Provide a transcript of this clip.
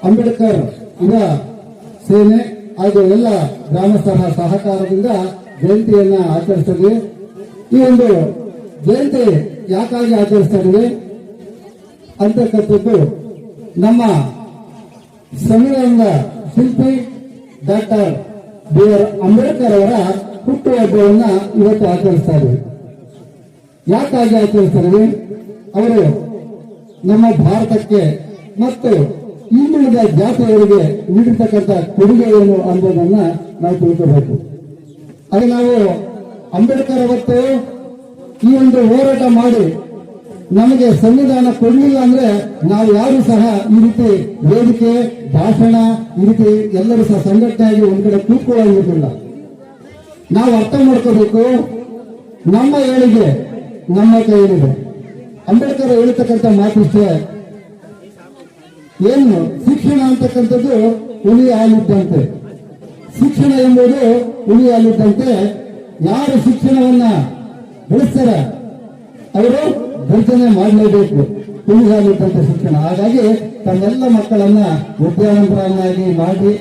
ಅಂಬೇಡ್ಕರ್ ಯುವ ಸೇನೆ ಹಾಗೂ ಎಲ್ಲ ಗ್ರಾಮಸ್ಥರ ಸಹಕಾರದಿಂದ ಜಯಂತಿಯನ್ನ ಆಚರಿಸ್ತಾ ಇದ್ದೀವಿ. ಈ ಒಂದು ಜಯಂತಿ ಯಾಕಾಗಿ ಆಚರಿಸ್ತಾ ಇದ್ದೀವಿ ಅಂತಕ್ಕಂಥದ್ದು ನಮ್ಮ ಸಂವಿಧಾನದ ಶಿಲ್ಪಿ ಡಾಕ್ಟರ್ ಬಿ.ಆರ್. ಅಂಬೇಡ್ಕರ್ ಅವರ ಹುಟ್ಟುಹಬ್ಬವನ್ನ ಇವತ್ತು ಆಚರಿಸ್ತಾ ಇದ್ದೀವಿ. ಯಾಕಾಗಿ ಆಚರಿಸ್ತಾ ಇದ್ದೀವಿ? ಅವರು ನಮ್ಮ ಭಾರತಕ್ಕೆ ಮತ್ತು ಹಿಂದುಳಿದ ಜಾತಿಯವರಿಗೆ ನೀಡಿರ್ತಕ್ಕಂಥ ಕೊಡುಗೆ ಏನು ಅನ್ನೋದನ್ನ ನಾವು ತಿಳ್ಕೋಬೇಕು. ಹಾಗೆ ನಾವು ಅಂಬೇಡ್ಕರ್ ಅವತ್ತು ಈ ಒಂದು ಹೋರಾಟ ಮಾಡಿ ನಮಗೆ ಸಂವಿಧಾನ ಕೊಡಲಿಲ್ಲ ಅಂದ್ರೆ ನಾವು ಯಾರು ಸಹ ಈ ರೀತಿ ವೇದಿಕೆ ಭಾಷಣ ಈ ರೀತಿ ಎಲ್ಲರೂ ಸಹ ಸಂಘಟನೆಯಾಗಿ ಒಂದ್ ಕಡೆ ಕೂತ್ಕೊಳ್ಳೋದಿಲ್ಲ. ನಾವು ಅರ್ಥ ಮಾಡ್ಕೋಬೇಕು, ನಮ್ಮ ಏಳಿಗೆ ನಮ್ಮ ಕೈಯಲ್ಲಿದೆ. ಅಂಬೇಡ್ಕರ್ ಹೇಳ್ತಕ್ಕಂಥ ಮಾತಿಷ್ಟೇ, ಏನು ಶಿಕ್ಷಣ ಅಂತಕ್ಕಂಥದ್ದು ಹುಲಿ ಹಾಲಿದ್ದಂತೆ. ಶಿಕ್ಷಣ ಎಂಬುದು ಹುಲಿ ಹಾಲಿದ್ದಂತೆ. ಯಾರು ಶಿಕ್ಷಣವನ್ನ ಬೆಳೆಸ್ತಾರೆ ಅವರು ಗರ್ಜನೆ ಮಾಡಲೇಬೇಕು. ಹುಲಿ ಹಾಲಿದ್ದಂತೆ ಶಿಕ್ಷಣ. ಹಾಗಾಗಿ ತನ್ನೆಲ್ಲ ಮಕ್ಕಳನ್ನ ವಿದ್ಯಾವಂತರನ್ನಾಗಿ ಮಾಡಿ